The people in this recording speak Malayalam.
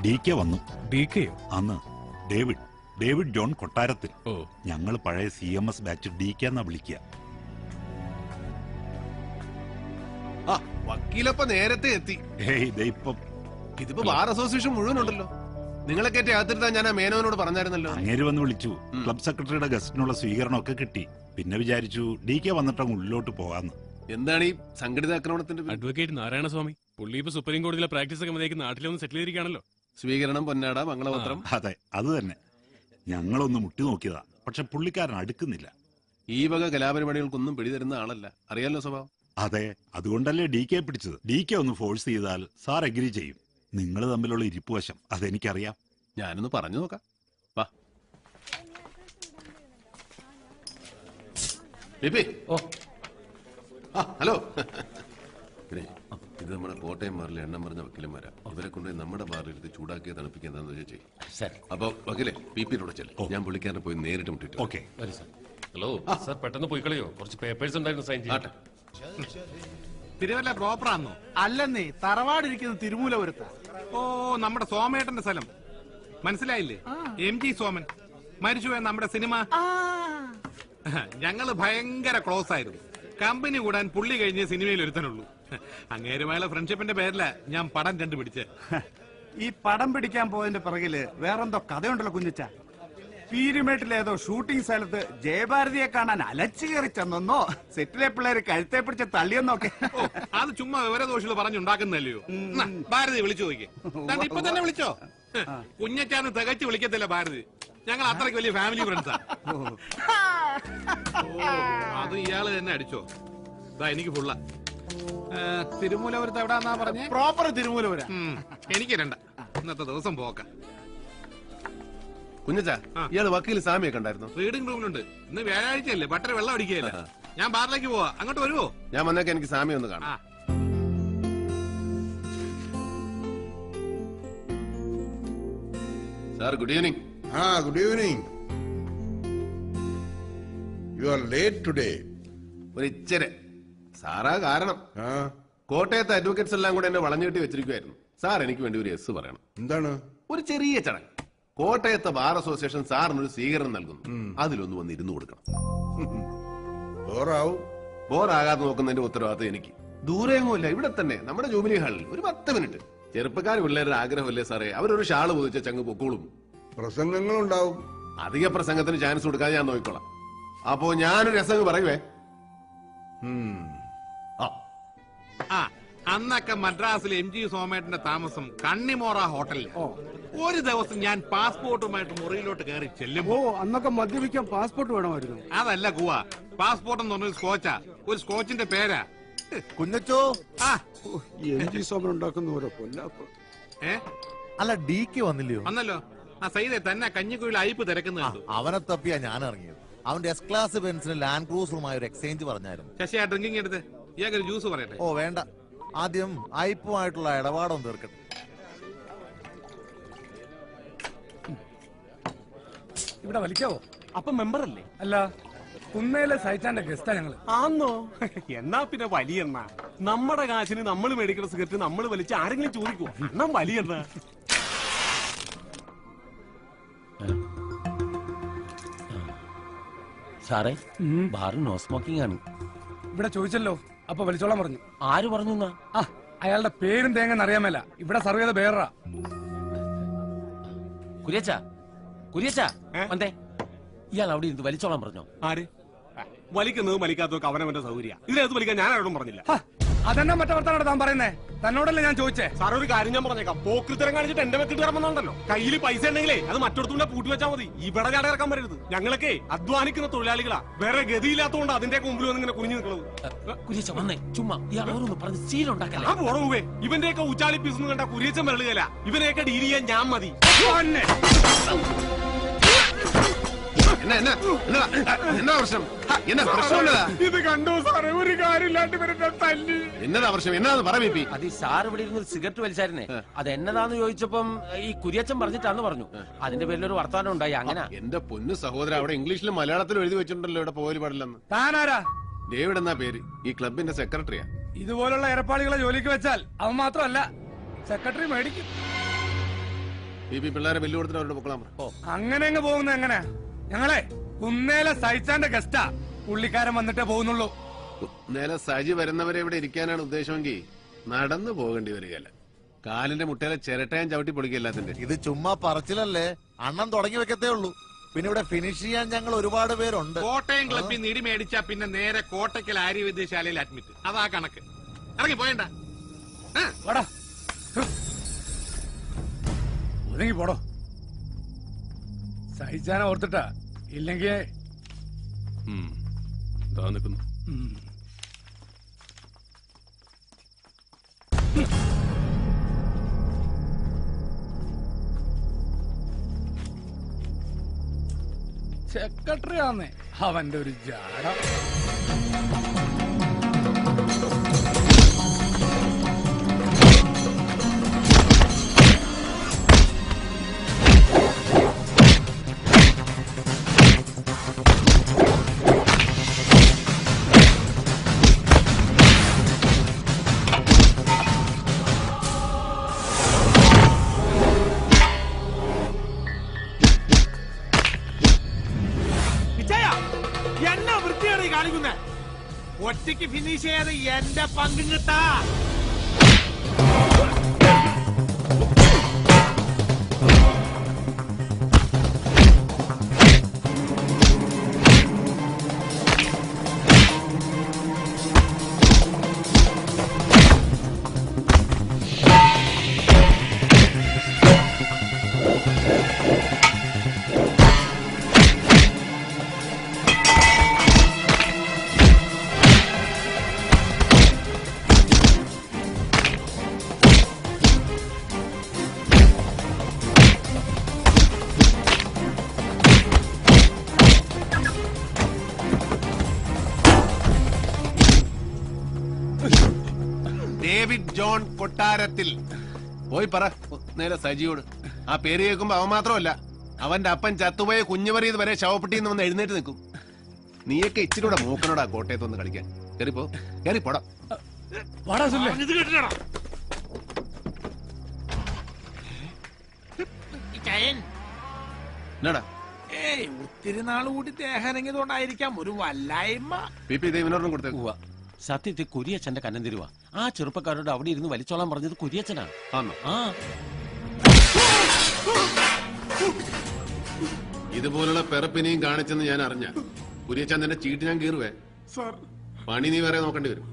DK വന്നു. DKയോ? അന്ന് ഡേവിഡ് ജോൺ കൊട്ടാരത്തിൽ. ഞങ്ങൾ പഴയ CMS ബാച്ച് DK എന്നാ വിളിക്കുക. വക്കീലപ്പ നേരത്തെ എത്തി. ഇതിപ്പോ ബാർ അസോസിയേഷൻ മുഴുവനുണ്ടല്ലോ. നിങ്ങളെ കയറ്റി അകത്തിരുത്താൻ ഞാൻ ആ മേനോനോട് പറഞ്ഞായിരുന്നല്ലോ. അങ്ങേര് വന്ന് വിളിച്ചു. ക്ലബ് സെക്രട്ടറിയുടെ ഗസ്റ്റിനുള്ള സ്വീകരണമൊക്കെ കിട്ടി. പിന്നെ വിചാരിച്ചു DK വന്നിട്ടങ്ങ് ഉള്ളിലോട്ട് പോകാന്ന്. എന്താണ് ഈ സംഘടിത ആക്രമണത്തിന്റെ? അഡ്വക്കേറ്റ് നാരായണസ്വാമി പുള്ളി ഇപ്പൊ സുപ്രീം കോടതിയിലെ പ്രാക്ടീസ് ഒക്കെ മതിയാക്കി നാട്ടിലൊന്ന് സെറ്റിൽ ചെയ്തിരിക്കുകയാണല്ലോ. സ്വീകരണം, പൊന്നാട, മംഗളപത്രം. അതെ, അത് തന്നെ. ഞങ്ങളൊന്ന് മുട്ടി നോക്കിയതാ. പക്ഷെ പുള്ളിക്കാരൻ അടുക്കുന്നില്ല. ഈ വക കലാപരിപാടികൾക്കൊന്നും പിടിതരുന്ന ആളല്ല. അറിയാലോ സ്വഭാവം. അതെ, അതുകൊണ്ടല്ലേ DK പിടിച്ചത്. DK ഒന്ന് ഫോഴ്സ് ചെയ്താൽ സാർ എഗ്രി ചെയ്യും. നിങ്ങൾ തമ്മിലുള്ള ഇരിപ്പുവശം അതെനിക്കറിയാം. ഞാനൊന്ന് പറഞ്ഞു നോക്കാം. വാ. ഹലോ. ഇത് നമ്മുടെ കോട്ടയം ബാറിലെ എണ്ണം പറഞ്ഞ വക്കീലന്മാരാ. ഇവരെ കൊണ്ട് നമ്മുടെ ബാറിലെടുത്ത് ചൂടാക്കിയ തണുപ്പിക്കുക എന്താന്ന് വെച്ചാൽ. അപ്പൊ വക്കീലെ PP-നോട് ചെല്ലും. ഞാൻ പുള്ളിക്കാരനെ പോയി നേരിട്ട് മുട്ടിട്ട്. ഓക്കെ. ഹലോ സാർ, പെട്ടെന്ന് പോയി കളയോ? കുറച്ച് പേപ്പേഴ്സ് ഉണ്ടായിരുന്നു സൈൻ ചെയ്യാട്ടെ. തിരുവല്ല പ്രോപ്പറാന്നോ? അല്ലെന്നേ, തറവാടിരിക്കുന്നത് തിരുമൂലപുരത്ത. ഓ, നമ്മുടെ സോമേട്ടന്റെ സ്ഥലം മനസ്സിലായില്ലേ? MG സോമൻ മരിച്ചുപോയ നമ്മുടെ സിനിമ. ഞങ്ങള് ഭയങ്കര ക്ലോസ് ആയിരുന്നു. കമ്പനി കൂടാൻ പുള്ളി കഴിഞ്ഞ സിനിമയിൽ ഒരുത്തനുള്ളൂ. അങ്ങേരുമായുള്ള ഫ്രണ്ട്ഷിപ്പിന്റെ പേരില ഞാൻ പടം കണ്ടുപിടിച്ച്. ഈ പടം പിടിക്കാൻ പോയതിന്റെ പിറകില് വേറെന്തോ കഥയുണ്ടല്ലോ കുഞ്ഞിച്ച. പീരുമേട്ടിലേതോ ഷൂട്ടിംഗ് സ്ഥലത്ത് ജയഭാരതിയെ കാണാൻ അലച്ചു കയറി ചെന്നോ, സെറ്റിലെ പിള്ളേര് കഴുത്തെ പിടിച്ച് തള്ളിയെന്നൊക്കെ. അത് ചുമ്മാ വിവരദോഷികൾ പറഞ്ഞുണ്ടാക്കുന്നല്ലയോ. ഭാരതി വിളിച്ചു നോക്കി. ഇപ്പൊ തന്നെ വിളിച്ചോ? കുഞ്ഞച്ചാന്ന് തികച്ചു വിളിക്കത്തില്ല ഭാരതി. ഞങ്ങൾ അത്രയ്ക്ക് വലിയ ഫാമിലി ഫ്രണ്ട്സാ. അത് ഇയാള് തന്നെ അടിച്ചോ? എനിക്ക് ഫുള്ള. തിരുമൂലപുരത്ത് എവിടാന്നാ പറഞ്ഞേ? പ്രോപ്പർ തിരുമൂലപുര. എനിക്ക് രണ്ട. ഇന്നത്തെ ദിവസം പോക്ക. കുഞ്ഞച്ചാ, ഇയാള് വക്കീൽ സാമിയെ കണ്ടായിരുന്നു? റീഡിംഗ് റൂമിലുണ്ട്. ഇന്ന് വ്യാഴാഴ്ചയല്ലേ, ബട്ടർ വെള്ളം അടിക്കുകയല്ല. ഞാൻ ബാറിലേക്ക് പോവാ. അങ്ങോട്ട് വരുവോ? ഞാൻ വന്നേക്ക്. എനിക്ക് സാമിയെ ഒന്ന് കാണാം. Sir, good evening. Good evening. You are late today. ഒരു ഇച്ചിരി സാറാ കാരണം. കോട്ടയത്തെ അഡ്വക്കേറ്റ്സ് എല്ലാം കൂടെ എന്നെ വളഞ്ഞുകെട്ടി വെച്ചിരിക്കുവായിരുന്നു. സാർ, എനിക്ക് വേണ്ടി ഒരു എസ് പറയണം. എന്താണ്? ഒരു ചെറിയ ചടങ്ങ്. കോട്ടയത്തെ ബാർ അസോസിയേഷൻ സാറിനൊരു സ്വീകരണം നൽകുന്നു. അതിലൊന്ന് വന്ന് ഇരുന്ന് കൊടുക്കണം. ബോറാകാതെ നോക്കുന്നതിന്റെ ഉത്തരവാദിത്തം എനിക്ക്. ദൂരെയൊന്നുമില്ല, ഇവിടെ തന്നെ നമ്മുടെ ജൂബിലി ഹാളിൽ ഒരു 10 മിനിറ്റ്. ചെറുപ്പക്കാർ പിള്ളേരുടെ ആഗ്രഹമല്ലേ സാറേ? അവരൊരു ഷാള് പൊതിച്ച ചങ്ങ് പൊക്കോളും. പ്രസംഗങ്ങളുണ്ടാവും. അധിക പ്രസംഗത്തിന് ചാൻസ് കൊടുക്കാതെ ഞാൻ നോക്കിക്കോളാം. അപ്പോ ഞാനൊരു രസം പറയുവേ. അന്നൊക്കെ മദ്രാസിലെ MG സോമേട്ടന്റെ താമസം കണ്ണിമോറ ഹോട്ടലിൽ. ഒരു ദിവസം ഞാൻ പാസ്പോർട്ടുമായിട്ട് മുറിയിലോട്ട് കയറി ചെല്ലുമ്പോ അന്നൊക്കെ മദ്യപിക്കാൻ പാസ്പോർട്ട് വേണമായിരുന്നു. അതല്ല ഗുവ, പാസ്പോർട്ട് എന്ന് പറഞ്ഞൊരു സ്കോച്ചാ. ഒരു സ്കോച്ചിന്റെ പേരാ. കുഞ്ഞച്ചോ, MG സോമൻ ഉണ്ടാക്കുന്ന ഓരോ പൊല്ലാപ്പ്. അല്ല, DK വന്നില്ലയോ? വന്നല്ലോ. സൈദെ തന്നെ കഞ്ഞിക്കുഴിയിൽ അയപ്പ് തിരക്കുന്നത്. അവനെ തപ്പിയാ ഞാൻ ഇറങ്ങിയത്. അവന്റെ S ക്ലാസ് ബെൻസിന് ലാൻഡ് ക്രൂസറുമായി ഒരു എക്സ്ചേഞ്ച് പറഞ്ഞായിരുന്നു. ശശി, ആ ഡ്രിങ്കിങ് എടുത്ത് ഇയാൾക്ക് ജ്യൂസ് പറയട്ടെ. ഓ വേണ്ട, ആദ്യം അയപ്പുമായിട്ടുള്ള ഇടപാടൊന്നും തീർക്കട്ടെ. ഇവിടെ വലിക്കാവോ? അപ്പം മെമ്പർ അല്ലേ? അല്ല, കുന്നേലെ സൈറ്റാന്റെ ഗസ്റ്റാ ഞങ്ങള്. ആന്നോ? എന്നാ പിന്നെ വലിയെണ്ണ. നമ്മുടെ കാശിന് നമ്മൾ മേടിക്കുന്ന സിഗരറ്റ് നമ്മൾ വലിച്ച് ആരെങ്കിലും ചോദിക്കുവോ? എന്നാ വലിയെണ്ണ. സാറേ, ബാറ് നോ സ്മോക്കിംഗ് ആണ്. ഇവിടെ ചോദിച്ചല്ലോ, അപ്പൊ വലിച്ചോളാൻ പറഞ്ഞു. ആര് പറഞ്ഞു? അയാളുടെ പേരും തേങ്ങ അറിയാമല്ല. ഇവിടെ സർവ് ചെയ്ത പേരാ. കുര്യച്ചാ വന്നേ. ഇയാൾ അവിടെ ഇരുന്ന് വലിച്ചോളാൻ പറഞ്ഞോ? ആര്? വലിക്കുന്നത് വലിക്കാത്തതൊക്കെ അവനവന്റെ സൗകര്യ. ഇതിനകത്ത് വലിക്കാൻ ഞാൻ ആരോടും പറഞ്ഞില്ല. അതെന്നാ മറ്റേ വർത്താനോട് താൻ പറയുന്നേ? തന്നോടല്ലേ ഞാൻ ചോദിച്ചേ. സാർ, ഒരു കാര്യം ഞാൻ പറഞ്ഞേക്കാം. പോക്കൃത്തരം കാണിച്ചിട്ട് എന്റെ വെക്കിട്ട് ഇറങ്ങുന്നുണ്ടല്ലോ. കയ്യിൽ പൈസ ഉണ്ടെങ്കിലേ അത് മറ്റൊടത്തുകൂടെ പൂട്ടി വെച്ചാൽ മതി. ഇവിടെ ചാട ഇറക്കാൻ വരരുത്. ഞങ്ങളൊക്കെ അധ്വാനിക്കുന്ന തൊഴിലാളികളാ. വേറെ ഗതിയില്ലാത്തതുകൊണ്ട് അതിന്റെ മുമ്പിൽ വന്ന് ഇങ്ങനെ കുനിഞ്ഞു നിൽക്കുന്നത്. കുര്യച്ച വന്നേ, ചുമ്മാ ഇയാൾ ഓരോന്ന് പറഞ്ഞ് ശീലുണ്ടാക്കല്ലേ. ആ പോറവേ, ഇവന്റെയൊക്കെ ഉച്ചാളി പീസ് കണ്ട കുര്യച്ചൻ വരളുകയല്ല. ഇവനെയൊക്കെ ഡീൽ ചെയ്യാൻ ഞാൻ മതി. എന്നാ പ്രശ്നം? എന്നാ പ്രശ്നം? ഇത് കണ്ടോ സാറേ? ഒരു കാര്യമില്ലാണ്ട് ഇവരുടെ തല്ലി. എന്നതാ പ്രശ്നം? എന്നാന്ന് പറ. അത് ഈ സാർ ഇവിടെ ഇരുന്ന് സിഗരറ്റ് വലിച്ചായിരുന്നേ. അത് എന്നതാന്ന് ചോദിച്ചപ്പം ഈ കുര്യച്ചൻ പറഞ്ഞിട്ടാന്ന് പറഞ്ഞു. അതിന്റെ പേരിൽ ഒരു വർത്തമാനം ഉണ്ടായി. അങ്ങനെ എന്റെ പൊന്നു സഹോദരൻ, അവിടെ ഇംഗ്ലീഷിലും മലയാളത്തിലും എഴുതി വെച്ചിട്ടുണ്ടല്ലോ ഇവിടെ പോകല് പാടില്ലെന്ന്. താനാരാ? ഡേവിഡ് എന്നാ പേര്. ഈ ക്ലബിന്റെ സെക്രട്ടറിയാ. ഇതുപോലുള്ള ഏർപ്പാടുകളെ ജോലിക്ക് വെച്ചാൽ അവൻ മാത്രമല്ല, സെക്രട്ടറി മേടിക്കും. ഈ പിള്ളേരെ ബില്ല് കൊടുത്തിട്ട് അവരുടെ പൊക്കളാൻ പറ. അങ്ങനെ അങ്ങ് പോകുന്നത് എങ്ങനെ? ഞങ്ങളെ കുന്നേലെ സൈറ്റാന്റെ ഗസ്റ്റാ, പുള്ളിക്കാരൻ വന്നിട്ടേ പോകുന്നുള്ളൂ. നേരെ സജി വരുന്നവരെ ഇവിടെ ഇരിക്കാനാണ് ഉദ്ദേശമെങ്കിൽ നടന്നു പോകേണ്ടി വരികയല്ല. കാലിന്റെ മുട്ടയിലെ ചിരട്ടയും ചവിട്ടി പൊളിക്കല്ലാത്തിന്റെ. ഇത് ചുമ്മാ പറച്ചിലല്ലേ, അണ്ണൻ തുടങ്ങി വെക്കത്തേ ഉള്ളൂ. പിന്നെ ഇവിടെ ഫിനിഷ് ചെയ്യാൻ ഞങ്ങൾ ഒരുപാട് പേരുണ്ട്. കോട്ടയം ക്ലബിൽ നിന്ന് ഇടി മേടിച്ചാ പിന്നെ നേരെ കോട്ടയ്ക്കൽ ആര്യവൈദ്യശാലയിൽ അഡ്മിറ്റ്. അതാ കണക്ക്. ഇറങ്ങി പോയണ്ട. ഒതുങ്ങി പോടോ. സഹിച്ചാനെ ഓർത്തിട്ടാ, ഇല്ലെങ്കിൽ നിൽക്കുന്നു. സെക്രട്ടറി ആന്നേ അവന്റെ ഒരു ജാട. എന്നെ വൃത്തിയാണ് ഈ കാണിക്കുന്നത്. ഒറ്റയ്ക്ക് ഫിനിഷ് ചെയ്യാതെ എന്റെ പങ്കും കിട്ടാ. ഡേവിഡ് ജോൺ കൊട്ടാരത്തിൽ. പോയി പറ നേരെ സജിയോട്. ആ പേര് കേൾക്കുമ്പോ അവൻ മാത്രമല്ല, അവന്റെ അപ്പൻ ചത്തുപോയ കുഞ്ഞുപറിയത് വരെ ശവപ്പെട്ടിന്ന് വന്ന് എഴുന്നേറ്റ് നിൽക്കും. നീയൊക്കെ ഇച്ചിരി കൂടെ മൂക്കനോടാ കോട്ടയത്തൊന്ന് കളിക്കാൻ. കേറിപ്പോ, കേറിപ്പോടാ. എന്നാടാ ഒത്തിരി നാൾ കൂടി ദേഹനങ്ങിയതുകൊണ്ടായിരിക്കാം ഒരു വല്ലായ്മ. ഇവനോടും കൊടുത്തേക്ക്. സത്യത്തിൽ കുരിയച്ഛന്റെ കന്നം തരുവാ. ആ ചെറുപ്പക്കാരോട് അവിടെ ഇരുന്ന് വലിച്ചോളാൻ പറഞ്ഞത് കുരിയച്ഛനാണ്. ആ ഇതുപോലുള്ള പെറപ്പിനെയും കാണിച്ചെന്ന് ഞാൻ അറിഞ്ഞ കുരിയച്ചാൻ നിന്റെ ചീട്ട് ഞാൻ കീറുവേ. പണി നീ വേറെ നോക്കേണ്ടി വരും.